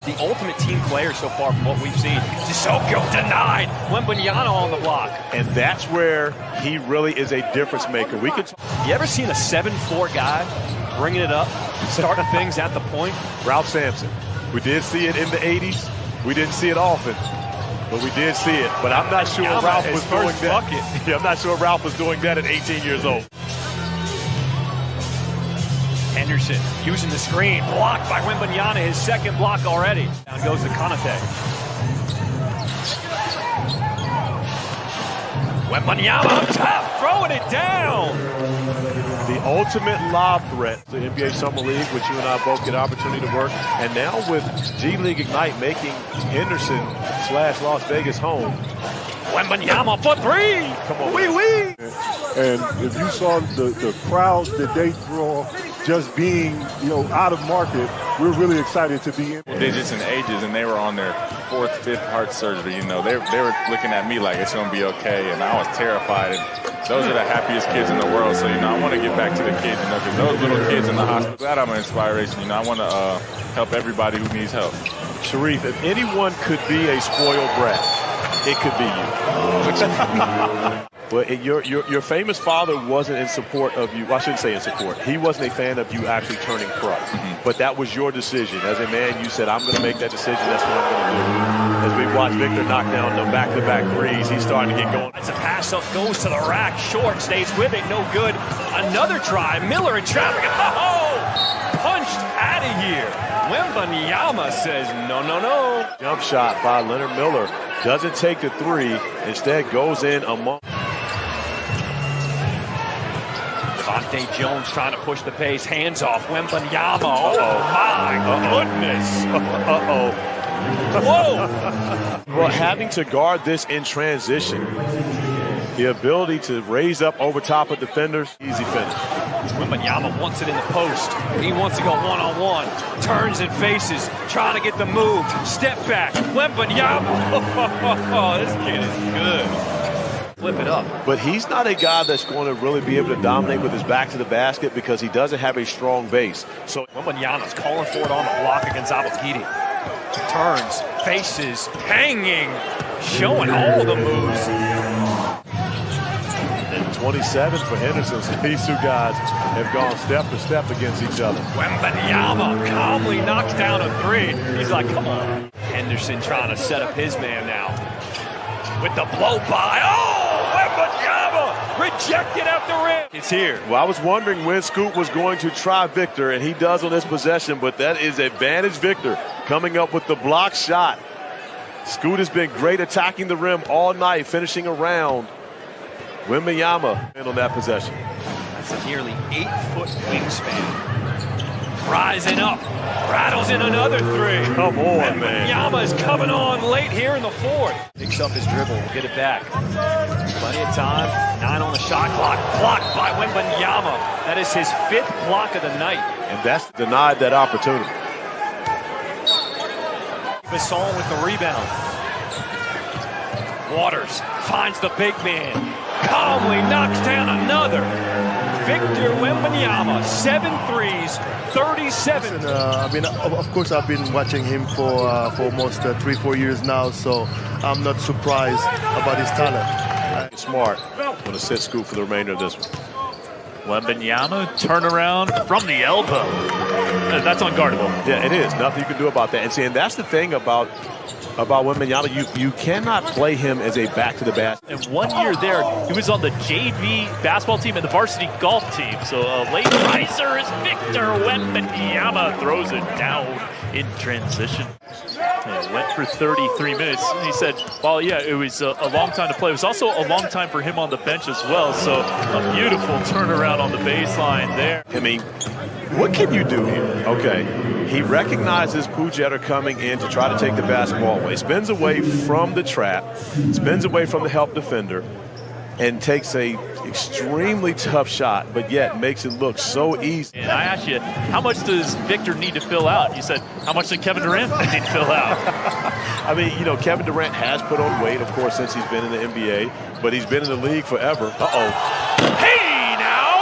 The ultimate team player so far from what we've seen. Sissoko denied. Wembanyama on the block. And that's where he really is a difference maker. You ever seen a 7'4" guy bringing it up, starting things at the point? Ralph Sampson. We did see it in the 80s. We didn't see it often, but we did see it. But I'm not sure Ralph was doing that. Yeah, I'm not sure Ralph was doing that at 18 years old. Henderson using the screen, blocked by Wembanyama, his second block already. Down goes to Konate. Wembanyama up top, throwing it down. The ultimate lob threat, the NBA Summer League, which you and I both get opportunity to work. And now with G League Ignite making Henderson / Las Vegas home. Wembanyama for three. Come on, wee. And if you saw the crowds that they draw, just being, out of market, we're really excited to be in. Digits and ages, and they were on their 4th, 5th heart surgery. They were looking at me like it's going to be okay, and I was terrified. And those are the happiest kids in the world. So, I want to get back to the kids, because those little kids in the hospital, glad I'm an inspiration. I want to help everybody who needs help. Sharif, if anyone could be a spoiled brat, it could be you. Well, your famous father wasn't in support of you. Well, I shouldn't say in support. He wasn't a fan of you actually turning pro. But that was your decision. As a man, you said, I'm going to make that decision. That's what I'm going to do. As we watch Victor knock down the back-to-back threes, he's starting to get going. It's a pass up, goes to the rack. Short, stays with it, no good. Another try. Miller in traffic. Oh! Punched out of here. Wembanyama says, no. Jump shot by Leonard Miller. Doesn't take the three. Instead, goes in among. Devontae Jones trying to push the pace. Hands off. Wembanyama. Oh, my goodness. Whoa. Well, having to guard this in transition, the ability to raise up over top of defenders, easy finish. Wembanyama wants it in the post. He wants to go one-on-one. Turns and faces. Trying to get the move. Step back. Wembanyama. Oh, this kid is good. Flip it up. But he's not a guy that's going to really be able to dominate with his back to the basket because he doesn't have a strong base. So Wembanyama's calling for it on the block against Abelkidi. Turns, faces, hanging, showing all the moves. And 27 for Henderson. So these two guys have gone step to step against each other. Wembanyama calmly knocks down a three. He's like, come on. Henderson trying to set up his man now. With the blow by. Oh! Wembanyama rejected at the rim. It's here. Well, I was wondering when Scoot was going to try Victor, and he does on this possession, but that is advantage Victor coming up with the block shot. Scoot has been great attacking the rim all night, finishing around. Wembanyama on that possession. That's a nearly 8-foot wingspan. Rising up, rattles in another three. Come on, man. Wembanyama is coming on late here in the 4th. Picks up his dribble, will get it back. Plenty of time, 9 on the shot clock. Blocked by Wembanyama. That is his 5th block of the night. And that's denied that opportunity. Basson with the rebound. Waters finds the big man. Calmly knocks down another. Victor Wembanyama, 7 threes, 37. Listen, of course, I've been watching him for almost 3-4 years now, so I'm not surprised about his talent. Smart. Going to sit Scoot for the remainder of this one. Wembanyama, turnaround from the elbow. That's unguardable. Yeah, it is. Nothing you can do about that. And that's the thing about Wembanyama. You cannot play him as a back to the basket. And 1 year there, he was on the JV basketball team and the varsity golf team. So a late riser is Victor Wembanyama, throws it down in transition. And went for 33 minutes. And he said, well, yeah, it was a long time to play. It was also a long time for him on the bench as well. So a beautiful turnaround on the baseline there. I mean, what can you do here? Okay, he recognizes Pujetter coming in to try to take the basketball away. Spins away from the trap, spins away from the help defender, and takes a extremely tough shot, but yet makes it look so easy. And I asked you, how much does Victor need to fill out? You said, how much did Kevin Durant need to fill out? I mean, Kevin Durant has put on weight, of course, since he's been in the NBA, but he's been in the league forever. Hey, now!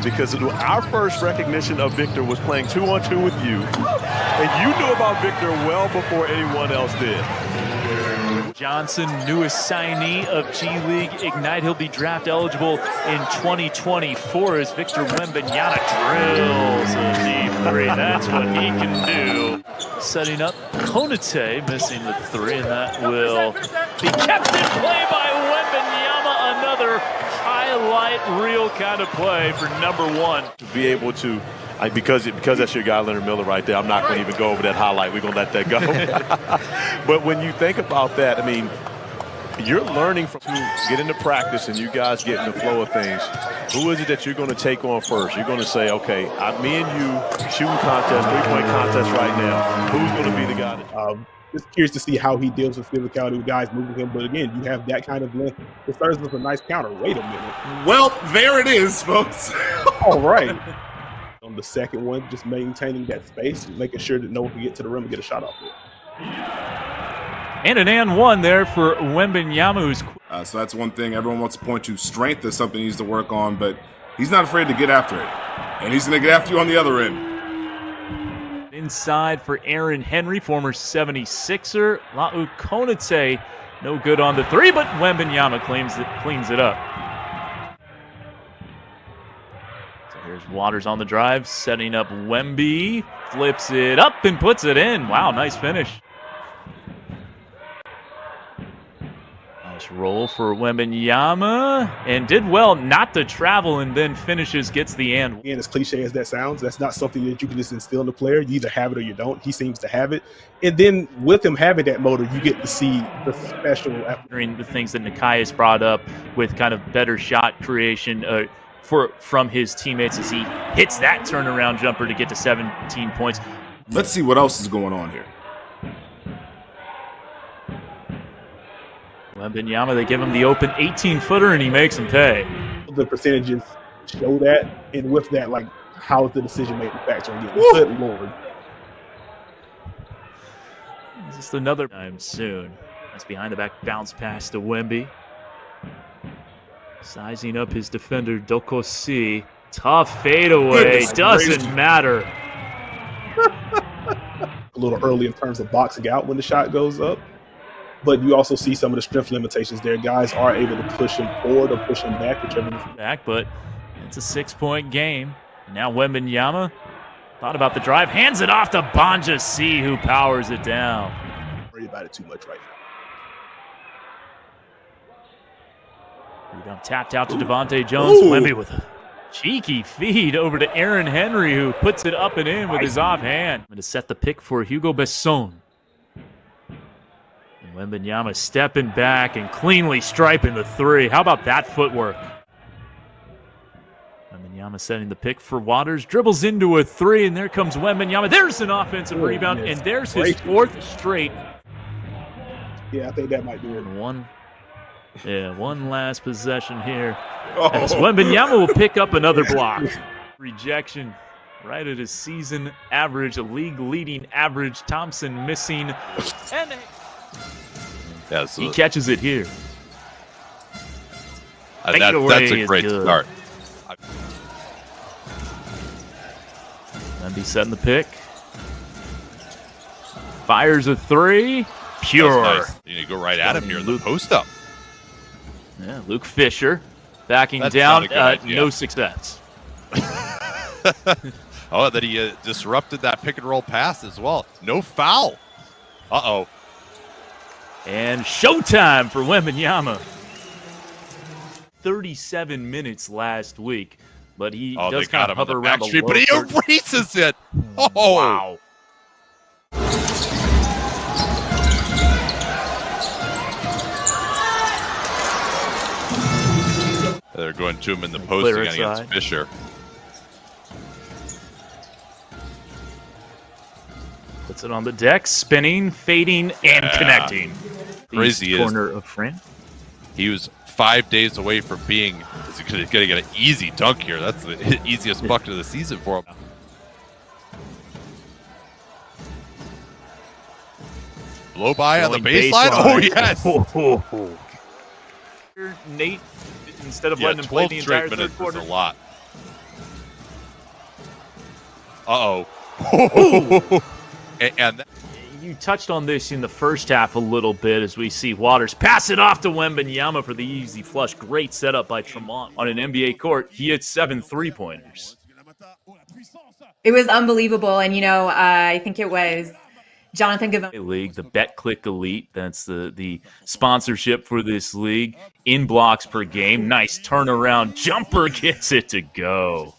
because our first recognition of Victor was playing 2-on-2 with you, and you knew about Victor well before anyone else did. Johnson, newest signee of G League Ignite. He'll be draft eligible in 2024 as Victor Wembanyama drills a deep three. That's what he can do. Setting up Konate, missing the three, and that will be kept in play by Wembanyama. Another highlight reel kind of play for number one. To be able to, because that's your guy, Leonard Miller, right there, I'm not going to even go over that highlight. We're going to let that go. But when you think about that, I mean, you're learning to get into practice and you guys get in the flow of things. Who is it that you're going to take on first? You're going to say, okay, me and you, shooting contest, three-point contest right now. Who's going to be the guy that... Just curious to see how he deals with physicality with guys moving him. But again, you have that kind of length. It starts with a nice counter. Wait a minute. Well, there it is, folks. All right. On the second one, just maintaining that space, making sure that no one can get to the rim and get a shot off it. And an and one there for Wembanyama. So that's one thing everyone wants to point to. Strength is something he needs to work on, but he's not afraid to get after it. And he's going to get after you on the other end. Inside for Aaron Henry, former 76er. Lau Konate, no good on the three, but Wembanyama cleans it up. So here's Waters on the drive, setting up Wemby, flips it up and puts it in. Wow, nice finish. Nice roll for Wembanyama, and did well not to travel, and then finishes, gets the and. Again, as cliche as that sounds, that's not something that you can just instill in the player. You either have it or you don't. He seems to have it. And then with him having that motor, you get to see the special. The things that Nekias brought up with kind of better shot creation from his teammates as he hits that turnaround jumper to get to 17 points. Let's see what else is going on here. Wembanyama, they give him the open 18-footer, and he makes him pay. The percentages show that, and with that, like, how is the decision-making factor in getting good Lord. Just another time soon. That's behind the back bounce pass to Wemby. Sizing up his defender, Dokosi. Tough fadeaway. Doesn't matter. A little early in terms of boxing out when the shot goes up. But you also see some of the strength limitations there. Guys are able to push him forward or push him back, whichever. Back, but it's a 6-point game. Now Wembanyama thought about the drive, hands it off to Banja C, who powers it down. Worried about it too much right now. Rebound tapped out to Devontae Jones. Wemby with a cheeky feed over to Aaron Henry, who puts it up and in with his offhand. To set the pick for Hugo Besson. Wembanyama stepping back and cleanly striping the three. How about that footwork? Wembanyama setting the pick for Waters. Dribbles into a three, and there comes Wembanyama. There's an offensive rebound, and there's his fourth straight. Yeah, I think that might do it. One last possession here. As Wembanyama will pick up another block. Rejection right at his season average, a league-leading average. Thompson missing. And yeah, so he catches it here. That's a great start. Wemby setting the pick. Fires a three. Pure. Nice. You need to go right at him here in the post-up. Yeah, Luke Fisher backing down. No success. Oh, that he disrupted that pick-and-roll pass as well. No foul. Uh-oh. And showtime for Wembanyama. 37 minutes last week, but he does kind of hover around the street, but he erases it. Oh, wow. They're going to him in the post again against Fisher. Puts it on the deck, spinning, fading, and connecting. Crazy corner of Fran. He was 5 days away from being going to get an easy dunk here. That's the easiest bucket of the season for him. Blow by on the baseline. Oh, yes. Nate, instead of letting him play the entire third quarter. Is a lot. Uh-oh. and You touched on this in the first half a little bit as we see Waters pass it off to Wembanyama for the easy flush. Great setup by Tremont on an NBA court. He hit 7 3-pointers. It was unbelievable. And, I think it was Jonathan Givone. League, the BetClick Elite. That's the sponsorship for this league. In blocks per game. Nice turnaround jumper, gets it to go.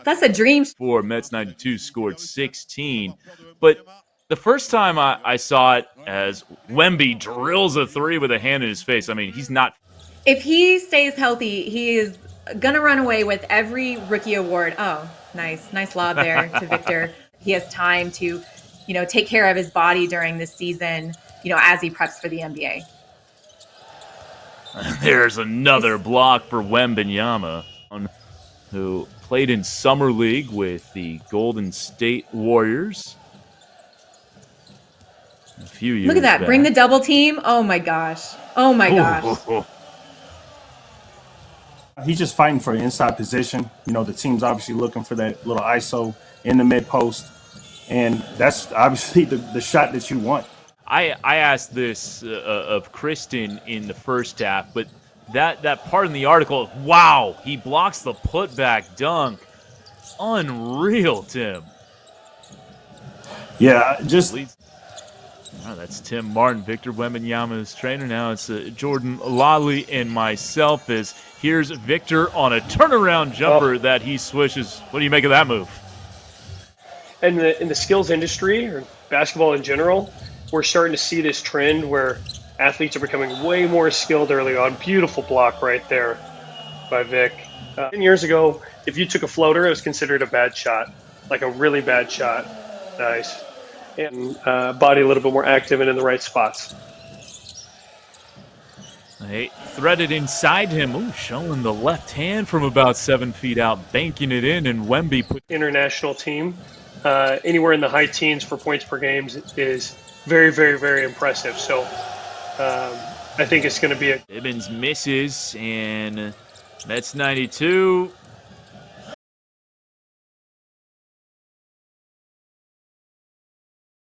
That's a dream. For Mets 92 scored 16. But the first time I saw it as Wemby drills a 3 with a hand in his face. I mean, he's not. If he stays healthy, he is going to run away with every rookie award. Oh, nice lob there to Victor. He has time to, take care of his body during this season, as he preps for the NBA. There's another block for Wembanyama, who played in Summer League with the Golden State Warriors a few years Look at that. back. Bring the double team. Oh, my gosh. He's just fighting for the inside position. The team's obviously looking for that little ISO in the mid post. And that's obviously the shot that you want. I asked this of Kristen in the first half, but that part in the article, wow, he blocks the putback dunk. Unreal, Tim. Yeah, just... Oh, that's Tim Martin, Victor Wembanyama's trainer. Now it's Jordan Lally and myself. As here's Victor on a turnaround jumper that he swishes. What do you make of that move? In the skills industry, or basketball in general, we're starting to see this trend where athletes are becoming way more skilled early on. Beautiful block right there by Vic. 10 years ago, if you took a floater, it was considered a bad shot, like a really bad shot. Nice. And body a little bit more active and in the right spots. Hey, threaded inside him. Ooh, showing the left hand from about 7 feet out, banking it in, and Wemby put international team. Anywhere in the high teens for points per game is very, very, very impressive. So I think it's going to be Gibbons misses, and Mets 92